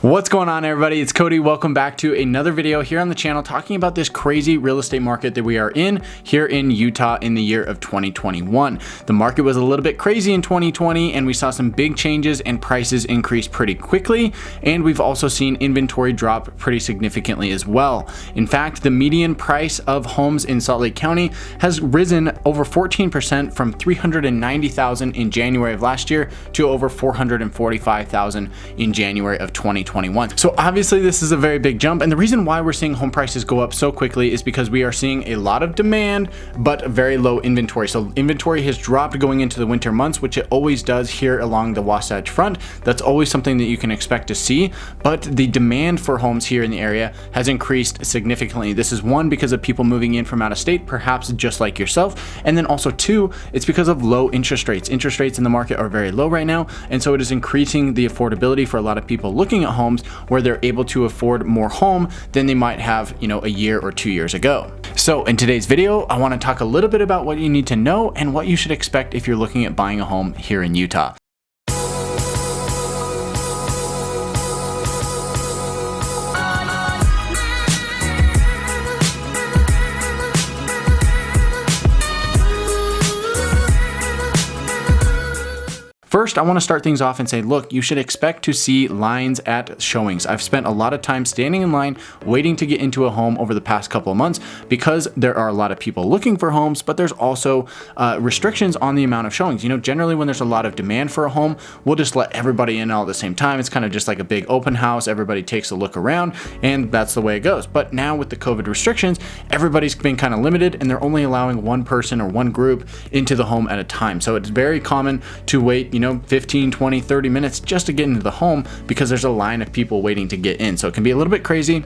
What's going on, everybody? It's Cody. Welcome back to another video here on the channel talking about this crazy real estate market that we are in here in Utah in the year of 2021. The market was a little bit crazy in 2020 and we saw some big changes and prices increase pretty quickly. And we've also seen inventory drop pretty significantly as well. In fact, the median price of homes in Salt Lake County has risen over 14% from $390,000 in January of last year to over $445,000 in January of 2021. So obviously this is a very big jump, and the reason why we're seeing home prices go up so quickly is because we are seeing a lot of demand but very low inventory. So inventory has dropped going into the winter months, which it always does here along the Wasatch Front. That's always something that you can expect to see, but the demand for homes here in the area has increased significantly. This is one, because of people moving in from out of state, perhaps just like yourself, and then also two, it's because of low interest rates. Interest rates in the market are very low right now, and so it is increasing the affordability for a lot of people looking at homes where they're able to afford more home than they might have, a year or 2 years ago. So in today's video, I want to talk a little bit about what you need to know and what you should expect if you're looking at buying a home here in Utah. First, I want to start things off and say, look, you should expect to see lines at showings. I've spent a lot of time standing in line waiting to get into a home over the past couple of months because there are a lot of people looking for homes, but there's also restrictions on the amount of showings. Generally when there's a lot of demand for a home, we'll just let everybody in all at the same time. It's kind of just like a big open house. Everybody takes a look around and that's the way it goes. But now with the COVID restrictions, everybody's been kind of limited and they're only allowing one person or one group into the home at a time. So it's very common to wait, 15, 20, 30 minutes just to get into the home because there's a line of people waiting to get in. So it can be a little bit crazy,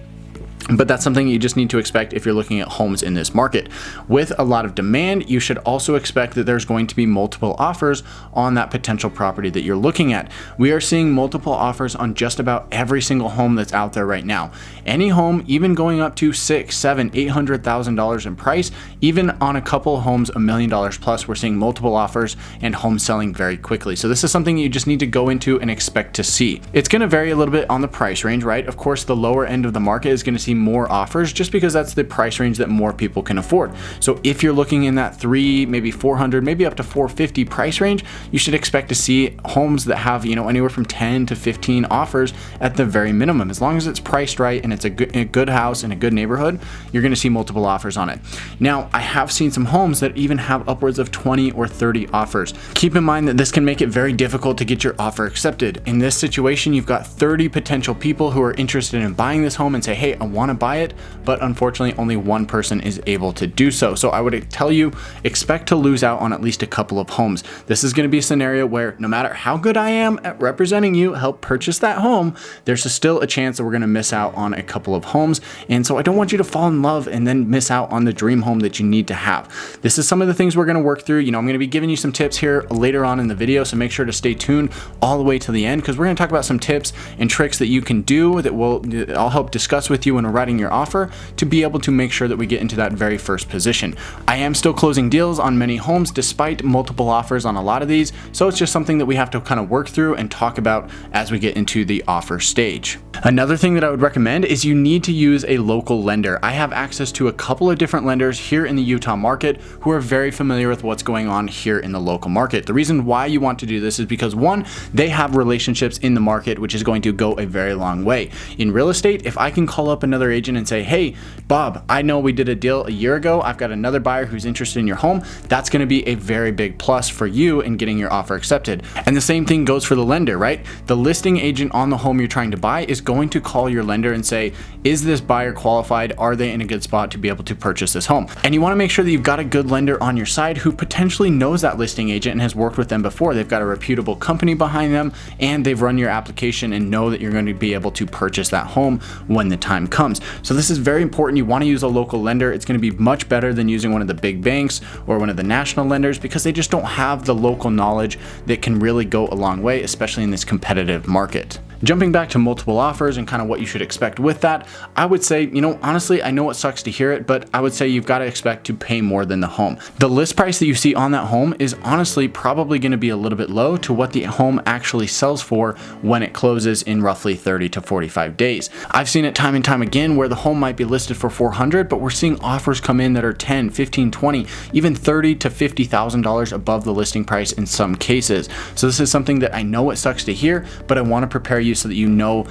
but that's something you just need to expect if you're looking at homes in this market. With a lot of demand, you should also expect that there's going to be multiple offers on that potential property that you're looking at. We are seeing multiple offers on just about every single home that's out there right now. Any home, even going up to $600,000, $700,000, $800,000 in price, even on a couple homes $1 million plus, we're seeing multiple offers and homes selling very quickly. So this is something you just need to go into and expect to see. It's going to vary a little bit on the price range, right? Of course, the lower end of the market is going to see more offers just because that's the price range that more people can afford. So if you're looking in that $300,000, maybe $400,000, maybe up to $450,000 price range, you should expect to see homes that have, anywhere from 10 to 15 offers at the very minimum. As long as it's priced right and it's a good house in a good neighborhood, you're going to see multiple offers on it. Now, I have seen some homes that even have upwards of 20 or 30 offers. Keep in mind that this can make it very difficult to get your offer accepted. In this situation, you've got 30 potential people who are interested in buying this home and say, hey, I want to buy it, but unfortunately only one person is able to do so. So I would tell you, expect to lose out on at least a couple of homes. This is going to be a scenario where no matter how good I am at representing you, help purchase that home, there's still a chance that we're going to miss out on a couple of homes. And so I don't want you to fall in love and then miss out on the dream home that you need to have. This is some of the things we're going to work through. I'm going to be giving you some tips here later on in the video, so make sure to stay tuned all the way to the end because we're going to talk about some tips and tricks that you can do that I'll help discuss with you when we're writing your offer to be able to make sure that we get into that very first position. I am still closing deals on many homes despite multiple offers on a lot of these, so it's just something that we have to kind of work through and talk about as we get into the offer stage. Another thing that I would recommend is you need to use a local lender. I have access to a couple of different lenders here in the Utah market who are very familiar with what's going on here in the local market. The reason why you want to do this is because one, they have relationships in the market, which is going to go a very long way. In real estate, if I can call up another agent and say, hey, Bob, I know we did a deal a year ago. I've got another buyer who's interested in your home. That's going to be a very big plus for you in getting your offer accepted. And the same thing goes for the lender, right? The listing agent on the home you're trying to buy is going to call your lender and say, is this buyer qualified? Are they in a good spot to be able to purchase this home? And you want to make sure that you've got a good lender on your side who potentially knows that listing agent and has worked with them before. They've got a reputable company behind them and they've run your application and know that you're going to be able to purchase that home when the time comes. So this is very important. You want to use a local lender. It's going to be much better than using one of the big banks or one of the national lenders because they just don't have the local knowledge that can really go a long way, especially in this competitive market. Jumping back to multiple offers and kind of what you should expect with that, I would say, honestly, I know it sucks to hear it, but I would say you've got to expect to pay more than the home. The list price that you see on that home is honestly probably going to be a little bit low to what the home actually sells for when it closes in roughly 30 to 45 days. I've seen it time and time again where the home might be listed for $400, but we're seeing offers come in that are 10, 15, 20, even $30 to $50,000 above the listing price in some cases. So this is something that I know it sucks to hear, but I want to prepare you so that you know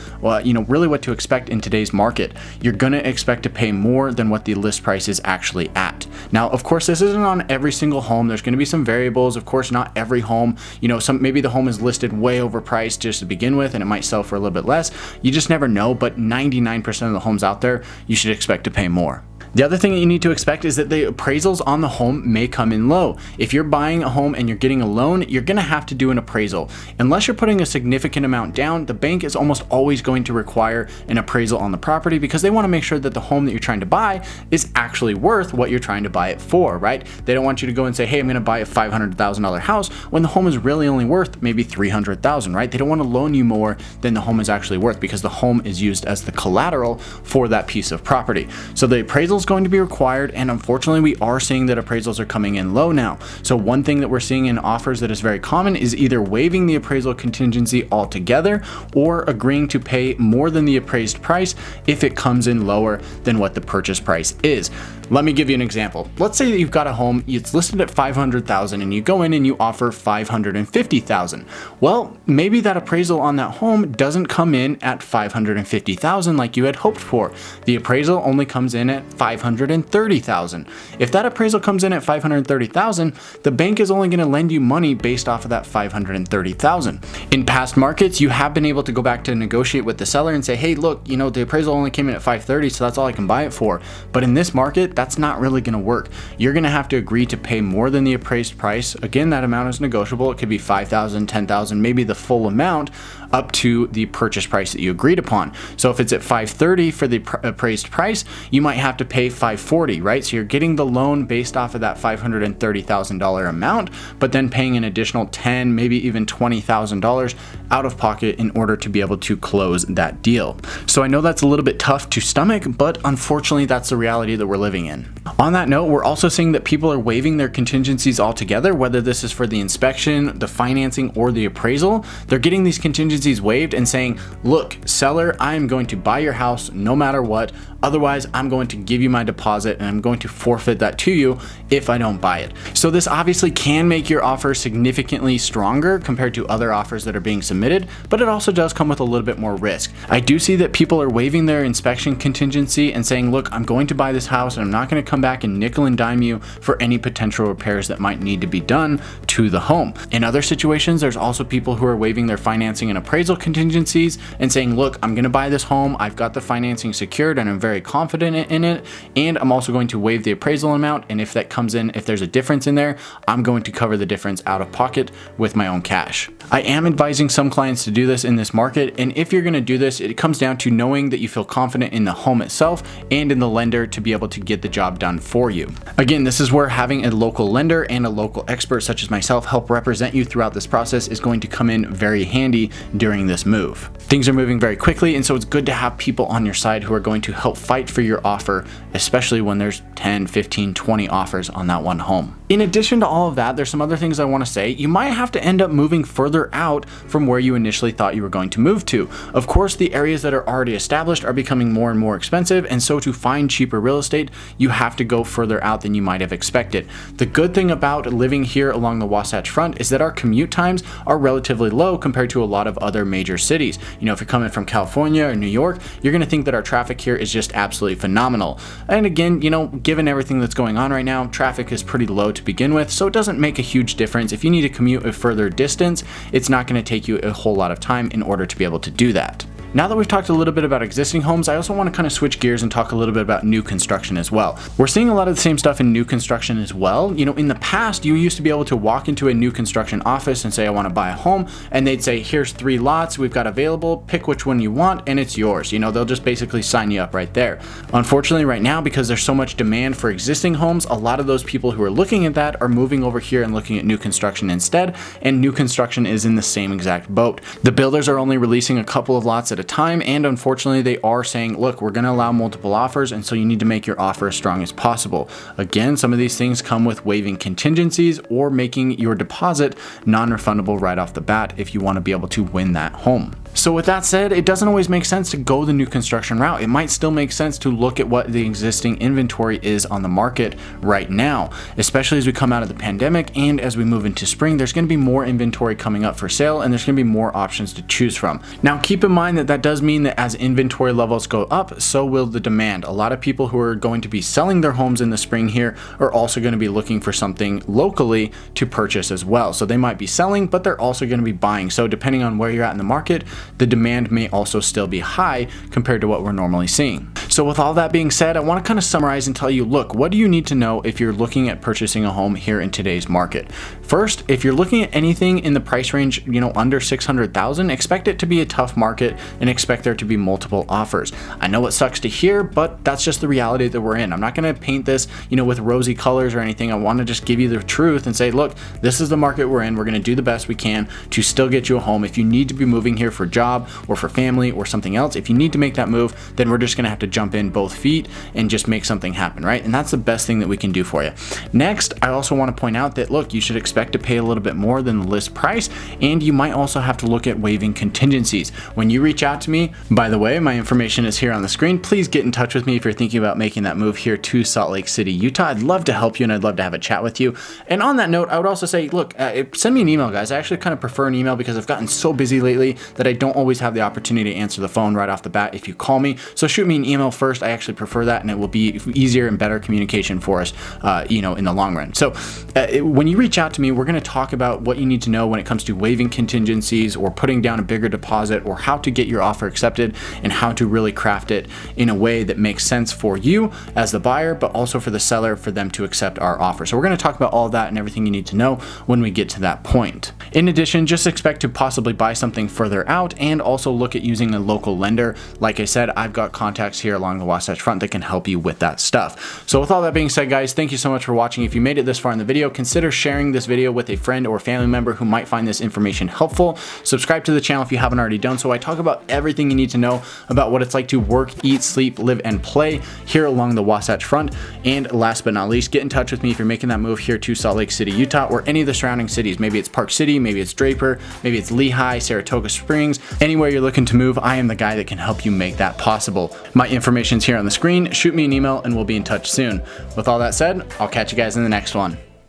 really what to expect in today's market. You're going to expect to pay more than what the list price is actually at. Now, of course, this isn't on every single home. There's going to be some variables. Of course, not every home, maybe the home is listed way overpriced just to begin with, and it might sell for a little bit less. You just never know, but 99% of the homes out there, you should expect to pay more. The other thing that you need to expect is that the appraisals on the home may come in low. If you're buying a home and you're getting a loan, you're going to have to do an appraisal. Unless you're putting a significant amount down, the bank is almost always going to require an appraisal on the property because they want to make sure that the home that you're trying to buy is actually worth what you're trying to buy it for, right? They don't want you to go and say, hey, I'm going to buy a $500,000 house when the home is really only worth maybe $300,000, right? They don't want to loan you more than the home is actually worth because the home is used as the collateral for that piece of property. So the appraisal is going to be required, and unfortunately we are seeing that appraisals are coming in low now. So one thing that we're seeing in offers that is very common is either waiving the appraisal contingency altogether or agreeing to pay more than the appraised price if it comes in lower than what the purchase price is. Let me give you an example. Let's say that you've got a home, it's listed at $500,000 and you go in and you offer $550,000. Well, maybe that appraisal on that home doesn't come in at $550,000 like you had hoped for. The appraisal only comes in at $530,000. If that appraisal comes in at $530,000, the bank is only going to lend you money based off of that $530,000. In past markets, you have been able to go back to negotiate with the seller and say, hey, look, the appraisal only came in at $530,000, so that's all I can buy it for. But in this market, that's not really going to work. You're going to have to agree to pay more than the appraised price. Again, that amount is negotiable. It could be $5,000, $10,000, maybe the full amount up to the purchase price that you agreed upon. So if it's at $530,000 for the appraised price, you might have to pay $540,000, right? So you're getting the loan based off of that $530,000 amount, but then paying an additional $10,000, maybe even $20,000 out of pocket in order to be able to close that deal. So I know that's a little bit tough to stomach, but unfortunately that's the reality that we're living in. On that note, we're also seeing that people are waiving their contingencies altogether, whether this is for the inspection, the financing, or the appraisal. They're getting these contingencies waived and saying, look, seller, I am going to buy your house no matter what. Otherwise, I'm going to give you my deposit and I'm going to forfeit that to you if I don't buy it. So this obviously can make your offer significantly stronger compared to other offers that are being submitted, but it also does come with a little bit more risk. I do see that people are waiving their inspection contingency and saying, look, I'm going to buy this house and I'm not going to come back and nickel and dime you for any potential repairs that might need to be done to the home. In other situations, there's also people who are waiving their financing and appraisal contingencies and saying, look, I'm going to buy this home. I've got the financing secured and I'm very confident in it. And I'm also going to waive the appraisal amount. And if that comes in, if there's a difference in there, I'm going to cover the difference out of pocket with my own cash. I am advising some clients to do this in this market. And if you're going to do this, it comes down to knowing that you feel confident in the home itself and in the lender to be able to get the job done for you. Again, this is where having a local lender and a local expert such as myself help represent you throughout this process is going to come in very handy during this move. Things are moving very quickly, and so it's good to have people on your side who are going to help fight for your offer, especially when there's 10, 15, 20 offers on that one home. In addition to all of that, there's some other things I want to say. You might have to end up moving further out from where you initially thought you were going to move to. Of course, the areas that are already established are becoming more and more expensive, and so to find cheaper real estate, you have to go further out than you might have expected. The good thing about living here along the Wasatch Front is that our commute times are relatively low compared to a lot of other major cities. If you're coming from California or New York, you're going to think that our traffic here is just absolutely phenomenal. And again, given everything that's going on right now, traffic is pretty low to begin with, so it doesn't make a huge difference. If you need to commute a further distance, it's not going to take you a whole lot of time in order to be able to do that. Now that we've talked a little bit about existing homes, I also want to kind of switch gears and talk a little bit about new construction as well. We're seeing a lot of the same stuff in new construction as well. You know, in the past, you used to be able to walk into a new construction office and say, I want to buy a home, and they'd say, here's 3 lots we've got available, pick which one you want, and it's yours. You know, they'll just basically sign you up right there. Unfortunately, right now, because there's so much demand for existing homes, a lot of those people who are looking at that are moving over here and looking at new construction instead, and new construction is in the same exact boat. The builders are only releasing a couple of lots at a time, and unfortunately they are saying, look, we're going to allow multiple offers, and so you need to make your offer as strong as possible. Again, some of these things come with waiving contingencies or making your deposit non-refundable right off the bat if you want to be able to win that home. So with that said, it doesn't always make sense to go the new construction route. It might still make sense to look at what the existing inventory is on the market right now, especially as we come out of the pandemic and as we move into spring. There's going to be more inventory coming up for sale, and there's going to be more options to choose from. Now, keep in mind that that does mean that as inventory levels go up, so will the demand. A lot of people who are going to be selling their homes in the spring here are also going to be looking for something locally to purchase as well. So they might be selling, but they're also going to be buying. So depending on where you're at in the market, the demand may also still be high compared to what we're normally seeing. So with all that being said, I want to kind of summarize and tell you, look, what do you need to know if you're looking at purchasing a home here in today's market? First, if you're looking at anything in the price range, you know, under 600,000, expect it to be a tough market and expect there to be multiple offers. I know it sucks to hear, but that's just the reality that we're in. I'm not going to paint this, you know, with rosy colors or anything. I want to just give you the truth and say, look, this is the market we're in. We're going to do the best we can to still get you a home. If you need to be moving here for job or for family or something else, if you need to make that move, then we're just going to have to jump in both feet and just make something happen, right? And that's the best thing that we can do for you. Next, I also want to point out that, look, you should expect to pay a little bit more than the list price, and you might also have to look at waiving contingencies. When you reach out to me, by the way, my information is here on the screen. Please get in touch with me if you're thinking about making that move here to Salt Lake City, Utah. I'd love to help you and I'd love to have a chat with you. And on that note, I would also say, look, send me an email, guys. I actually kind of prefer an email because I've gotten so busy lately that I don't always have the opportunity to answer the phone right off the bat if you call me. So shoot me an email first. I actually prefer that, and it will be easier and better communication for us, you know, in the long run. So when you reach out to me, we're going to talk about what you need to know when it comes to waiving contingencies or putting down a bigger deposit, or how to get your offer accepted and how to really craft it in a way that makes sense for you as the buyer, but also for the seller, for them to accept our offer. So we're going to talk about all of that and everything you need to know when we get to that point. In addition, just expect to possibly buy something further out and also look at using a local lender. Like I said, I've got contacts here along the Wasatch Front that can help you with that stuff. So with all that being said, guys, thank you so much for watching. If you made it this far in the video, consider sharing this video with a friend or family member who might find this information helpful. Subscribe to the channel if you haven't already done so. I talk about everything you need to know about what it's like to work, eat, sleep, live, and play here along the Wasatch Front. And last but not least, get in touch with me if you're making that move here to Salt Lake City, Utah, or any of the surrounding cities. Maybe it's Park City, maybe it's Draper, maybe it's Lehigh, Saratoga Springs. Anywhere you're looking to move, I am the guy that can help you make that possible. My information's here on the screen. Shoot me an email and we'll be in touch soon. With all that said, I'll catch you guys in the next one.